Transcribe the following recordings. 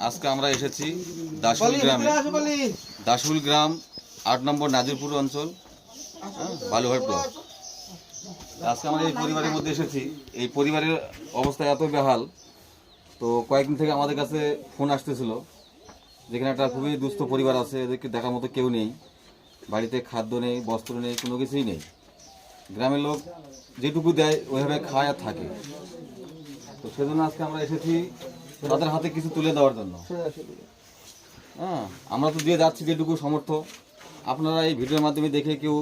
আজকে আমরা এসেছি দাসুল গ্রামে। দাসুল গ্রাম ৮ নম্বর নাজিরপুর অঞ্চল, বালুঘাট ব্লক। আজকে আমরা এই পরিবারের মধ্যে এসেছি। এই পরিবারের অবস্থা এত বেহাল, তো কয়েকদিন থেকে আমাদের কাছে ফোন আসতেছিল যেখানে একটা খুবই দুস্থ পরিবার আছে, এদেরকে দেখার মতো কেউ নেই, বাড়িতে খাদ্য নেই, বস্ত্র নেই, কোনো কিছুই নেই। গ্রামের লোক যেটুকু দেয় ওইভাবে খায় আর থাকে। তো সেজন্য আজকে আমরা এসেছি তাদের হাতে কিছু তুলে দেওয়ার জন্য। হ্যাঁ, আমরা তো দিয়ে যাচ্ছি যেটুকু সমর্থ। আপনারা এই ভিডিওর মাধ্যমে দেখে কেউ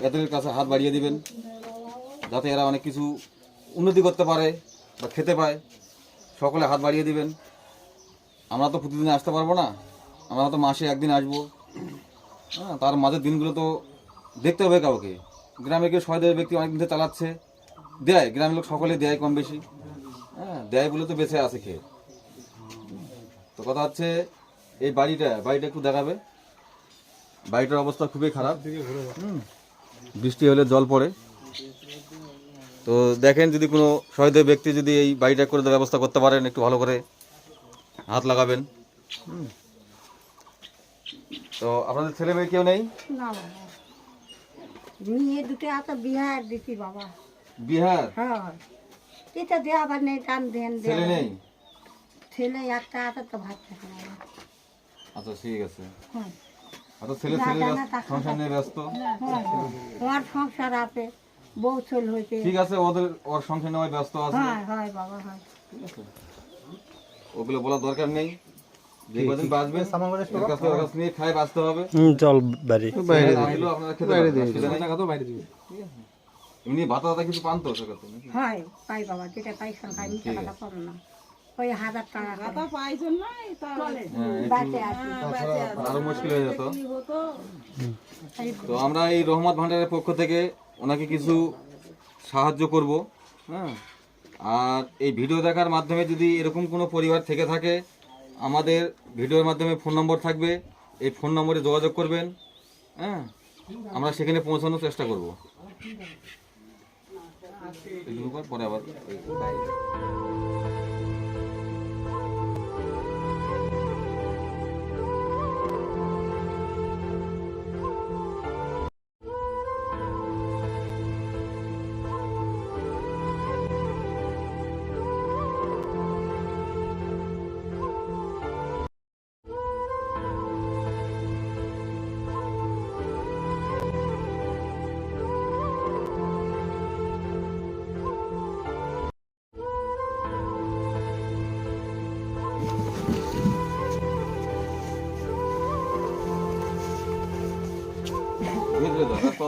এদের কাছে হাত বাড়িয়ে দিবেন, যাতে এরা অনেক কিছু উন্নতি করতে পারে বা খেতে পায়। সকলে হাত বাড়িয়ে দিবেন। আমরা তো প্রতিদিন আসতে পারবো না, আমরা তো মাসে একদিন আসবো। হ্যাঁ, তার মাঝের দিনগুলো তো দেখতে হবে কাউকে। গ্রামে কেউ সহায়তা ব্যক্তি অনেকদিন ধরে চালাচ্ছে, দেয়, গ্রামের লোক সকলে দেয় কম বেশি। হ্যাঁ, দেয় বলে তো বেঁচে আছে খেয়ে। তো কথা হচ্ছে এই বাড়িটা একটু দেখাবে। বাড়িটার অবস্থা খুবই খারাপ। বৃষ্টি হলে জল পড়ে। তো দেখেন, যদি কোনো সহায়তা ব্যক্তি যদি এই বাড়িটা করে দেওয়ার ব্যবস্থা করতে পারেন, একটু ভালো করে হাত লাগাবেন। তো আপনাদের ছেলে মেয়ে কেউ নেই? না বাবা, মেয়ে দুটো আছে, বিহার দিছি বাবা। বিহার? হ্যাঁ, এটা দেওয়া আবার নেই, টান দেন। ছেলে নেই? ছেলে একটা আছে, তো ভাত থাকে না। আচ্ছা, ঠিক আছে। হ্যাঁ, আচ্ছা, ছেলে সংসার নিয়ে ব্যস্ত। তোমার সংসার আছে, বউ চল হয়েছে। ঠিক আছে, ওর সংসার নেওয়ায় ব্যস্ত আছে। হয় বাবা, হয়। ঠিক আছে, ওগুলো বলার দরকার নেই। যে কদিন বাঁচবে ওর কাছ নিয়ে খাই বাঁচতে হবে। চল বাইরে আপনারা খেতে পারেন। এমনি ভাতা কিছু পান তো সেটা? হয়, পাই বাবা, যেটা পাই খাই, মিথ্যা কথা করো না। ওই 1000 টাকা কথা পাই জন্য আরো মুশকিল হয়ে যেত। তো আমরা এই রহমত ভান্ডারের পক্ষ থেকে ওনাকে কিছু সাহায্য করব। হ্যাঁ, আর এই ভিডিও দেখার মাধ্যমে যদি এরকম কোনো পরিবার থেকে থাকে, আমাদের ভিডিওর মাধ্যমে ফোন নম্বর থাকবে, এই ফোন নম্বরে যোগাযোগ করবেন। হ্যাঁ, আমরা সেখানে পৌঁছানোর চেষ্টা করব। পরে আবার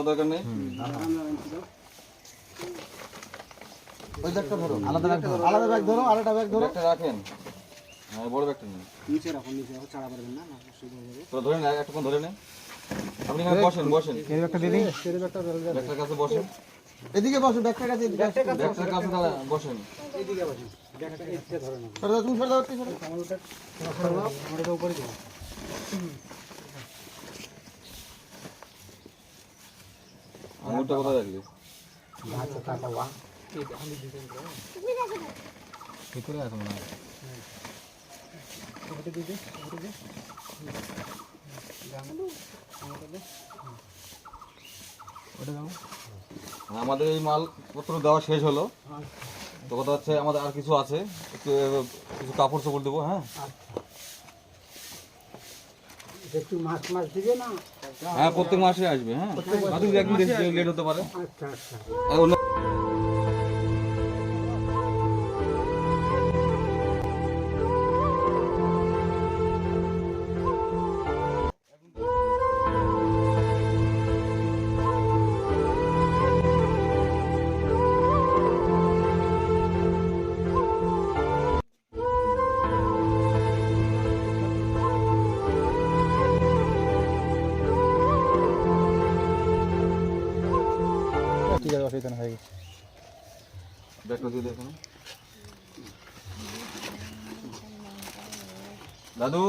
দরকার নেই। ওই ব্যাগটা ধরো, আলাদা ব্যাগ ধরো, আলাদা ব্যাগ ধরো। ব্যাগটা রাখেন। হ্যাঁ, বড় ব্যাগটা নিন। নিচে রাখুন, নিচে রাখো, চাড়া পারবেন না, অসুবিধা হয়ে যাবে। তো ধরেন, একটুক্ষণ ধরে নেন। আপনি এখানে বসেন। এই ব্যাগটা দিয়ে দিন, এই ব্যাগটা ধরে দিন। ব্যাগটার কাছে বসেন। এদিকে বসো, ব্যাগটার কাছে, ব্যাগটার কাছে দাঁড়া বসেন। এদিকে বসুন। ব্যাগটা এদিকে ধরে নাও। সরে দাও, তুমি সরে দাও, আমারটা সরে দাও, আমারটা উপরে দাও। আঙুলটা কোথায় রাখলি? আচ্ছা, টাটা ওয়া। এই আমি ডিজাইন করব। ভিতরে আছে মনে হয়। ওটা দিয়ে দে, ওটা দে। ওটা দাও। আমাদের এই মালপত্র দেওয়া শেষ হলো। তো কথা হচ্ছে আমাদের আর কিছু আছে, একটু কিছু কাপড় চোপড় দেবো। হ্যাঁ, একটু মাছ দিবে না? হ্যাঁ, প্রত্যেক মাসে আসবে। হ্যাঁ, একদিন লেট হতে পারে। আচ্ছা আচ্ছা। ঠিক আছে, অসুবিধা হয়ে গেছে। ব্যাগটা দিয়ে দেখুন। দাদু,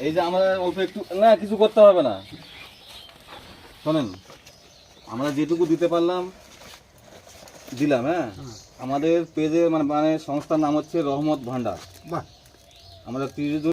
এই যে আমরা অল্প একটু না, কিছু করতে হবে না। শোনেন, আমরা যেটুকু দিতে পারলাম দিলাম। হ্যাঁ, আমাদের পেজে মানে সংস্থার নাম হচ্ছে রহমত ভান্ডার। বাহ, আমরা 30 জন